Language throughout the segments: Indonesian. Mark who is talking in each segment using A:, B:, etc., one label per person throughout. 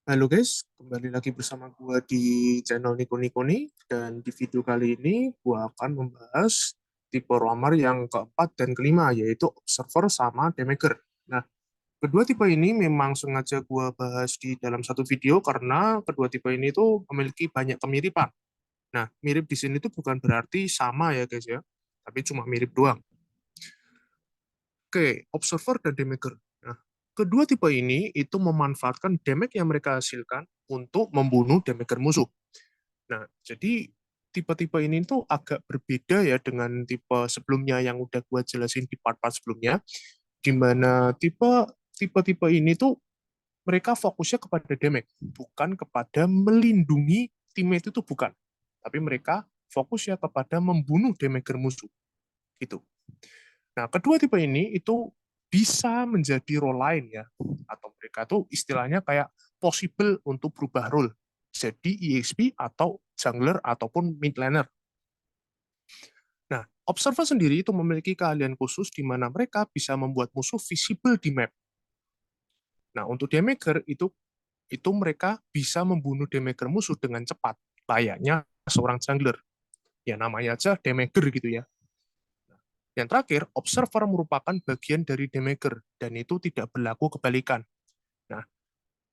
A: Halo guys, kembali lagi bersama gua di channel Niko Niko nih, dan di video kali ini gua akan membahas tipe roamer yang keempat dan kelima, yaitu observer sama demaker. Nah, kedua tipe ini memang sengaja gua bahas di dalam satu video karena kedua tipe ini tuh memiliki banyak kemiripan. Nah, mirip di sini tuh bukan berarti sama ya guys ya, tapi cuma mirip doang. Oke, observer dan demaker. Nah, kedua tipe ini itu memanfaatkan damage yang mereka hasilkan untuk membunuh damager musuh. Nah, jadi tipe-tipe ini tuh agak berbeda ya dengan tipe sebelumnya yang udah gue jelasin di part-part sebelumnya, di mana tipe-tipe ini tuh mereka fokusnya kepada damage, bukan kepada melindungi teammate itu bukan. Tapi mereka fokusnya kepada membunuh damager musuh. Gitu. Nah, kedua tipe ini itu bisa menjadi role lain ya, atau mereka tuh istilahnya kayak possible untuk berubah role, jadi EXP atau jungler ataupun mid laner. Nah, observer sendiri itu memiliki keahlian khusus di mana mereka bisa membuat musuh visible di map. Nah, untuk damager itu mereka bisa membunuh damager musuh dengan cepat, layaknya seorang jungler. Ya namanya aja damager gitu ya. Yang terakhir, observer merupakan bagian dari damager, dan itu tidak berlaku kebalikan. Nah,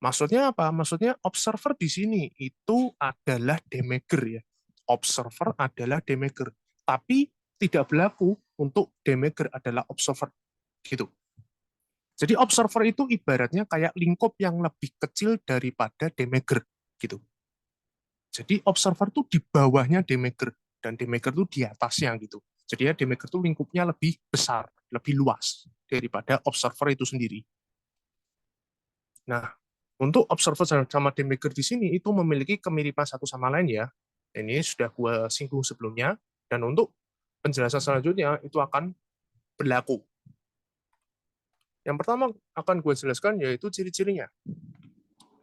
A: maksudnya apa? Maksudnya observer di sini itu adalah damager ya. Observer adalah damager, tapi tidak berlaku untuk damager adalah observer. Gitu. Jadi observer itu ibaratnya kayak lingkup yang lebih kecil daripada damager. Gitu. Jadi observer tuh di bawahnya damager, dan damager tuh di atasnya gitu. Jadi ya damager tuh lingkupnya lebih besar, lebih luas daripada observer itu sendiri. Nah, untuk observer sama damager di sini itu memiliki kemiripan satu sama lain ya. Ini sudah gue singgung sebelumnya, dan untuk penjelasan selanjutnya itu akan berlaku. Yang pertama akan gue jelaskan yaitu ciri-cirinya.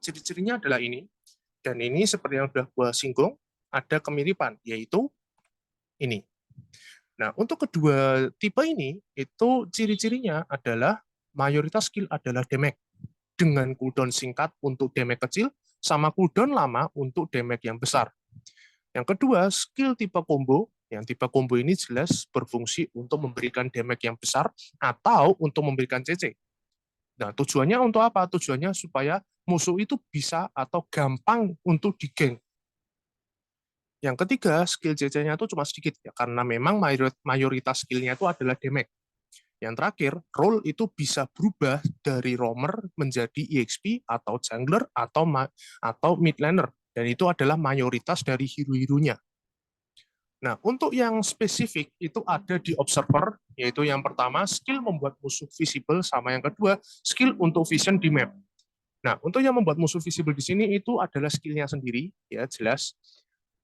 A: Ciri-cirinya adalah ini, dan ini seperti yang sudah gue singgung, ada kemiripan, yaitu ini. Nah, untuk kedua tipe ini, itu ciri-cirinya adalah mayoritas skill adalah damage, dengan cooldown singkat untuk damage kecil, sama cooldown lama untuk damage yang besar. Yang kedua, skill tipe combo, yang tipe combo ini jelas berfungsi untuk memberikan damage yang besar atau untuk memberikan CC. Nah, tujuannya untuk apa? Tujuannya supaya musuh itu bisa atau gampang untuk digeng. Yang ketiga, skill CC-nya itu cuma sedikit ya, karena memang mayoritas skillnya itu adalah damage. Yang terakhir, role itu bisa berubah dari roamer menjadi EXP atau jungler atau mid laner, dan itu adalah mayoritas dari hero-heronya. Nah, untuk yang spesifik itu ada di observer, yaitu yang pertama skill membuat musuh visible, sama yang kedua skill untuk vision di map. Nah, untuk yang membuat musuh visible di sini itu adalah skillnya sendiri, ya jelas.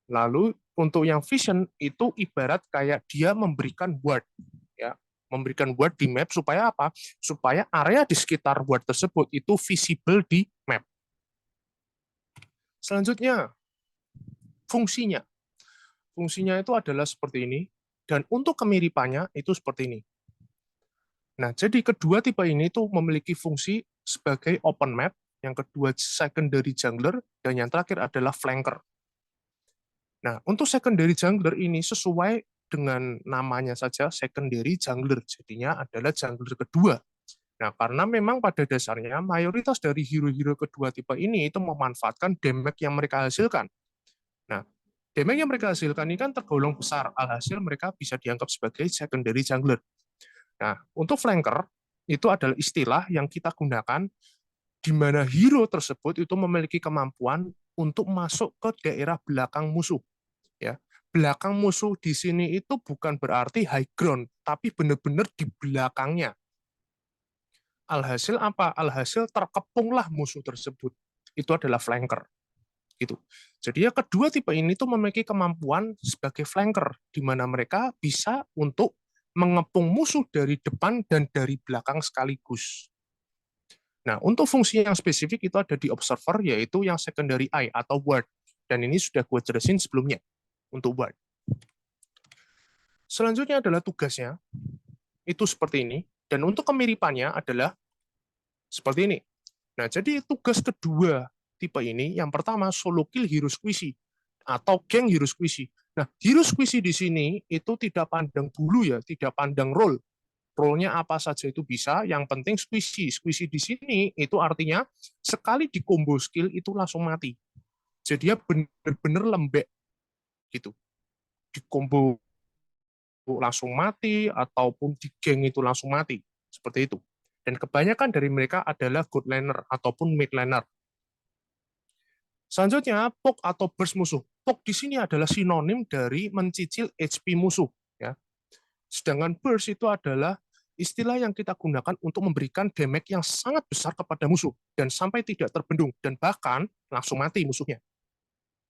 A: Lalu untuk yang vision itu ibarat kayak dia memberikan ward, ya, memberikan ward di map supaya apa? Supaya area di sekitar ward tersebut itu visible di map. Selanjutnya, fungsinya. Fungsinya itu adalah seperti ini, dan untuk kemiripannya itu seperti ini. Nah, jadi kedua tipe ini tuh memiliki fungsi sebagai open map, yang kedua secondary jungler, dan yang terakhir adalah flanker. Nah, untuk secondary jungler ini sesuai dengan namanya saja, secondary jungler, jadinya adalah jungler kedua. Nah, karena memang pada dasarnya mayoritas dari hero-hero kedua tipe ini itu memanfaatkan damage yang mereka hasilkan. Nah, damage yang mereka hasilkan ini kan tergolong besar, alhasil mereka bisa dianggap sebagai secondary jungler. Nah, untuk flanker, itu adalah istilah yang kita gunakan di mana hero tersebut itu memiliki kemampuan untuk masuk ke daerah belakang musuh. Ya, belakang musuh di sini itu bukan berarti high ground, tapi benar-benar di belakangnya. Alhasil apa? Alhasil terkepunglah musuh tersebut. Itu adalah flanker. Gitu. Jadi ya kedua tipe ini tuh memiliki kemampuan sebagai flanker, di mana mereka bisa untuk mengepung musuh dari depan dan dari belakang sekaligus. Nah, untuk fungsi yang spesifik itu ada di observer, yaitu yang secondary eye atau ward. Dan ini sudah gue jelasin sebelumnya untuk ward. Selanjutnya adalah tugasnya, itu seperti ini. Dan untuk kemiripannya adalah Seperti ini. Nah, jadi tugas kedua tipe ini, yang pertama solo kill hero squishy atau geng hero squishy. Nah, hero squishy di sini itu tidak pandang bulu ya, tidak pandang role. Role-nya apa saja itu bisa, yang penting squishy. Squishy di sini itu artinya sekali di combo skill itu langsung mati. Jadi dia benar-benar lembek gitu. Di combo langsung mati ataupun di geng itu langsung mati. Seperti itu. Dan kebanyakan dari mereka adalah good laner ataupun mid laner. Selanjutnya, poke atau burst musuh. Poke di sini adalah sinonim dari mencicil HP musuh. Ya. Sedangkan burst itu adalah istilah yang kita gunakan untuk memberikan damage yang sangat besar kepada musuh dan sampai tidak terbendung dan bahkan langsung mati musuhnya.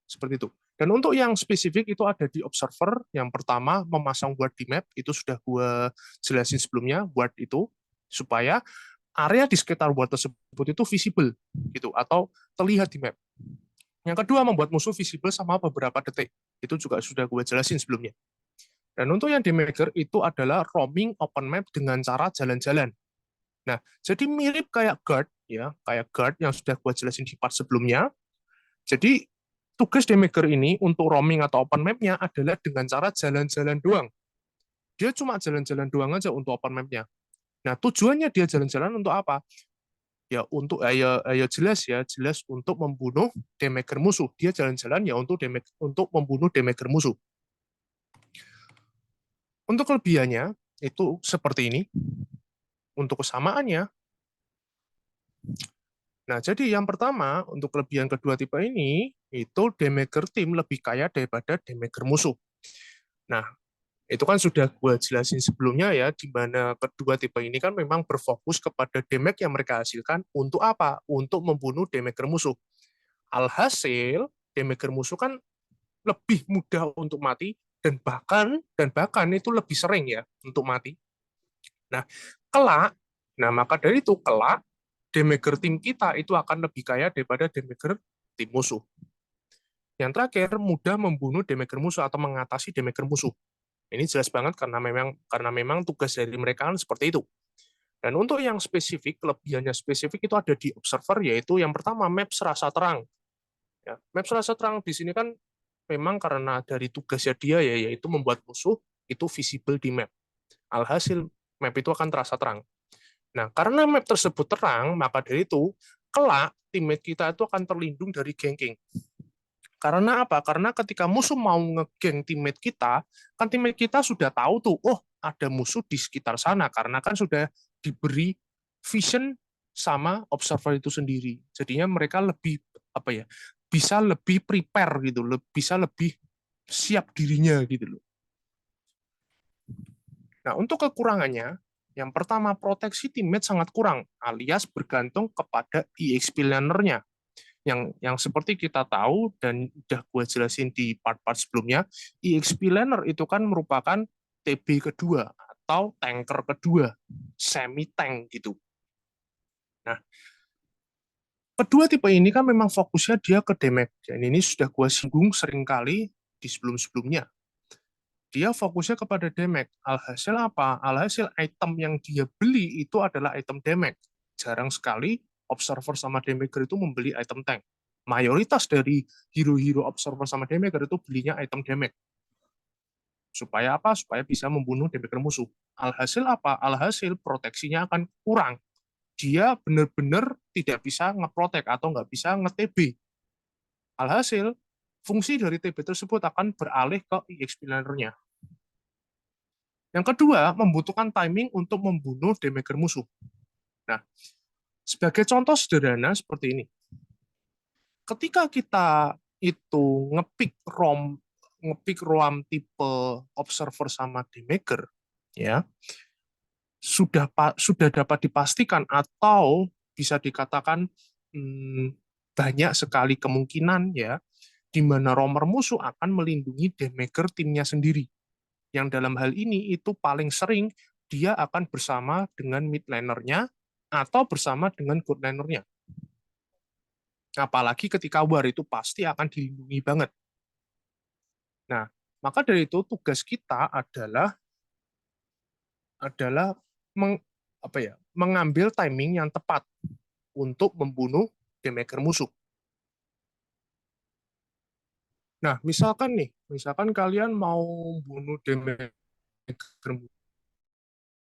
A: Seperti itu. Dan untuk yang spesifik itu ada di observer. Yang pertama memasang ward di map, itu sudah gue jelasin sebelumnya, ward itu supaya area di sekitar ward tersebut itu visible gitu atau terlihat di map. Yang kedua membuat musuh visible sama beberapa detik. Itu juga sudah gue jelasin sebelumnya. Dan untuk yang damager itu adalah roaming open map dengan cara jalan-jalan. Nah, jadi mirip kayak guard ya, kayak guard yang sudah gue jelasin di part sebelumnya. Jadi tugas damager ini untuk roaming atau open map-nya adalah dengan cara jalan-jalan doang. Dia cuma jalan-jalan doang aja untuk open map-nya. Nah, tujuannya dia jalan-jalan untuk apa? Ya untuk ya jelas ya, jelas untuk membunuh damager musuh. Dia jalan-jalan ya untuk membunuh damager musuh. Untuk kelebihannya itu seperti ini. Untuk kesamaannya, nah jadi yang pertama untuk kelebihan kedua tipe ini itu damager tim lebih kaya daripada damager musuh. Nah, itu kan sudah gue jelasin sebelumnya ya, di mana kedua tipe ini kan memang berfokus kepada damage yang mereka hasilkan untuk apa? Untuk membunuh damager musuh. Alhasil, damager musuh kan lebih mudah untuk mati dan bahkan itu lebih sering ya untuk mati. Nah, kelak, nah maka dari itu kelak damager tim kita itu akan lebih kaya daripada damager tim musuh. Yang terakhir, mudah membunuh damager musuh atau mengatasi damager musuh. Ini jelas banget karena memang tugas dari mereka kan seperti itu. Dan untuk yang spesifik, kelebihannya spesifik itu ada di observer, yaitu yang pertama map serasa terang. Ya, map serasa terang di sini kan memang karena dari tugasnya dia ya, yaitu membuat musuh itu visible di map. Alhasil map itu akan terasa terang. Nah, karena map tersebut terang, maka dari itu kelak teammate kita itu akan terlindung dari ganking. Karena apa? Karena ketika musuh mau ngegeng teammate kita, kan teammate kita sudah tahu tuh, oh ada musuh di sekitar sana, karena kan sudah diberi vision sama observer itu sendiri. Jadinya mereka lebih apa ya? Bisa lebih prepare gitu, bisa lebih siap dirinya gitu loh. Nah, untuk kekurangannya, yang pertama proteksi teammate sangat kurang, alias bergantung kepada EXP lanernya yang seperti kita tahu dan udah gue jelasin di part-part sebelumnya, EXP Laner itu kan merupakan TB kedua atau tanker kedua, semi tank gitu. Nah, kedua tipe ini kan memang fokusnya dia ke damage. Dan ini sudah gue singgung sering kali di sebelum-sebelumnya. Dia fokusnya kepada damage. Alhasil apa? Alhasil item yang dia beli itu adalah item damage. Jarang sekali observer sama damager itu membeli item tank. Mayoritas dari hero-hero observer sama damager itu belinya item damage. Supaya apa? Supaya bisa membunuh damager musuh. Alhasil apa? Alhasil proteksinya akan kurang. Dia benar-benar tidak bisa ngeprotek atau nggak bisa nge-TB. Alhasil, fungsi dari TB tersebut akan beralih ke EXP lanernya. Yang kedua, membutuhkan timing untuk membunuh damager musuh. Nah, sebagai contoh sederhana seperti ini. Ketika kita itu ngepick ROM tipe observer sama damager, ya, sudah dapat dipastikan atau bisa dikatakan hmm, banyak sekali kemungkinan ya di mana roamer musuh akan melindungi damager timnya sendiri. Yang dalam hal ini itu paling sering dia akan bersama dengan mid lanernya atau bersama dengan good lanernya. Apalagi ketika war itu pasti akan dilindungi banget. Nah, maka dari itu tugas kita adalah meng, apa ya, mengambil timing yang tepat untuk membunuh damager musuh. Nah, misalkan kalian mau bunuh damager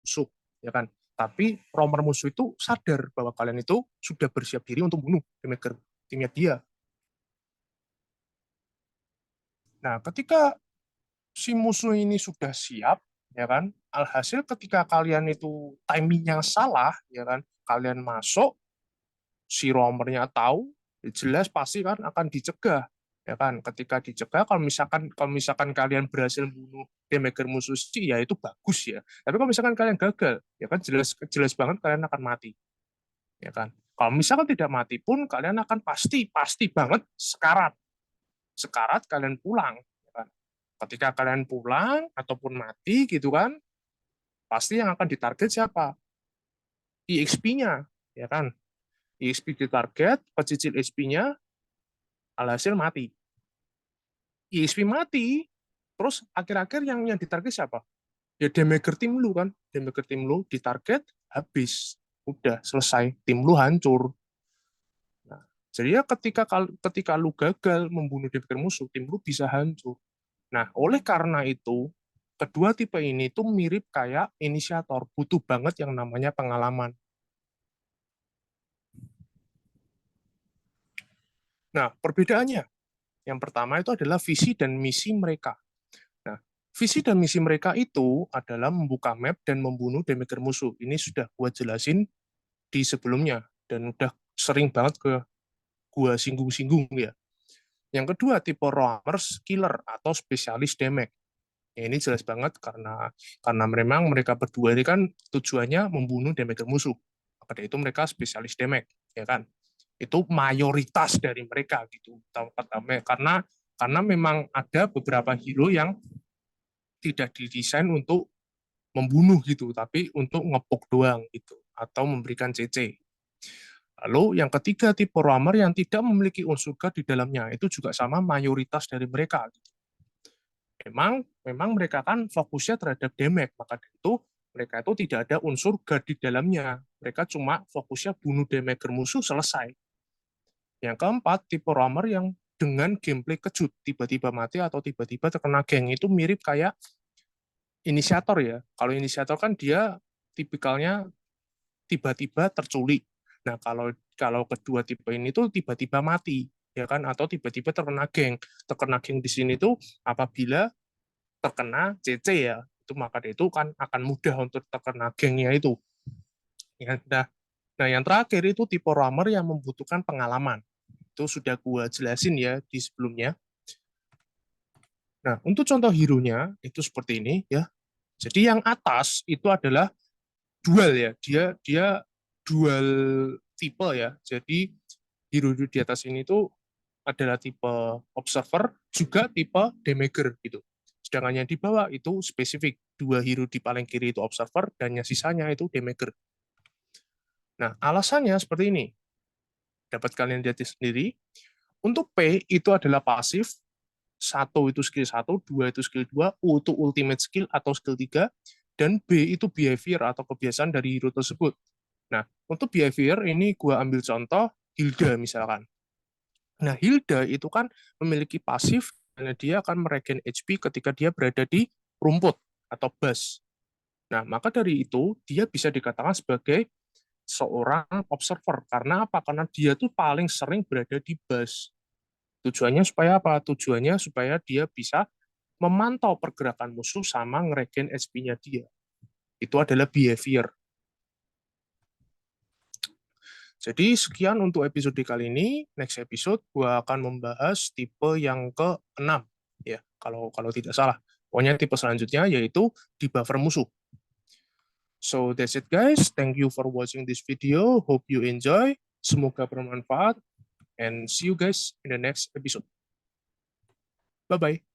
A: musuh, ya kan? Tapi romer musuh itu sadar bahwa kalian itu sudah bersiap diri untuk bunuh damager timnya dia. Nah, ketika si musuh ini sudah siap, ya kan? Alhasil ketika kalian itu timingnya salah, ya kan? Kalian masuk, si romernya tahu, jelas pasti kan akan dicegah, ya kan? Ketika dicegah, kalau misalkan kalian berhasil bunuh damager musuh sih, ya itu bagus ya. Tapi kalau misalkan kalian gagal, ya kan jelas jelas banget kalian akan mati, ya kan? Kalau misalkan tidak mati pun, kalian akan pasti pasti banget sekarat, sekarat kalian pulang, ya kan? Ketika kalian pulang ataupun mati gitu kan, pasti yang akan ditarget siapa? EXP-nya, ya kan? EXP ditarget, pecicil XP-nya, alhasil mati. EXP mati, terus akhir-akhir yang ditarget siapa? Ya damager tim lu kan, damager tim lu ditarget, habis, udah selesai, tim lu hancur. Nah, jadi ya ketika lu gagal membunuh damager musuh, tim lu bisa hancur. Nah, oleh karena itu, kedua tipe ini tuh mirip kayak inisiator, butuh banget yang namanya pengalaman. Nah, perbedaannya, yang pertama itu adalah visi dan misi mereka. Nah, visi dan misi mereka itu adalah membuka map dan membunuh damager musuh. Ini sudah gua jelasin di sebelumnya, dan udah sering banget gua singgung-singgung ya. Yang kedua, tipe roamers, killer, atau spesialis damage. Ya, ini jelas banget karena memang mereka berdua ini kan tujuannya membunuh damager musuh. Maka dari itu mereka spesialis damage, ya kan? Itu mayoritas dari mereka gitu. Karena memang ada beberapa hero yang tidak didesain untuk membunuh gitu, tapi untuk ngepok doang gitu, atau memberikan CC. Lalu yang ketiga, tipe roamer yang tidak memiliki unsur God di dalamnya, itu juga sama mayoritas dari mereka. Gitu. Memang mereka kan fokusnya terhadap damage, maka itu mereka itu tidak ada unsur God di dalamnya. Mereka cuma fokusnya bunuh damager musuh, selesai. Yang keempat, tipe roamer yang dengan gameplay kejut, tiba-tiba mati atau tiba-tiba terkena geng, itu mirip kayak inisiator ya. Kalau inisiator kan dia tipikalnya tiba-tiba terculik. Nah, kalau kalau kedua tipe ini tuh tiba-tiba mati, ya kan, atau tiba-tiba terkena geng. Terkena geng di sini tuh apabila terkena CC ya, itu maka itu kan akan mudah untuk terkena gengnya itu. Ya, nah, yang terakhir itu tipe roamer yang membutuhkan pengalaman. Itu sudah gua jelasin ya di sebelumnya. Nah, untuk contoh hero-nya itu seperti ini ya. Jadi yang atas itu adalah dual ya, dia dual tipe ya. Jadi hero di atas ini tuh adalah tipe observer juga tipe damager gitu. Sedangkan yang di bawah itu spesifik, dua hero di paling kiri itu observer dan yang sisanya itu damager. Nah, alasannya seperti ini. Dapat kalian lihat sendiri. Untuk P itu adalah pasif, satu itu skill 1, 2 itu skill 2, U itu ultimate skill atau skill 3, dan B itu behavior atau kebiasaan dari hero tersebut. Nah, untuk behavior ini gue ambil contoh Hilda misalkan. Nah, Hilda itu kan memiliki pasif, karena dia akan meregen HP ketika dia berada di rumput atau bus. Nah, maka dari itu, dia bisa dikatakan sebagai seorang observer. Karena apa? Karena dia tuh paling sering berada di bus. Tujuannya supaya apa? Tujuannya supaya dia bisa memantau pergerakan musuh sama ngeregen HP-nya dia. Itu adalah behavior. Jadi sekian untuk episode kali ini. Next episode gua akan membahas tipe yang ke-6 ya, kalau tidak salah. Pokoknya tipe selanjutnya yaitu di buffer musuh. So that's it guys. Thank you for watching this video. Hope you enjoy. Semoga bermanfaat and see you guys in the next episode. Bye bye.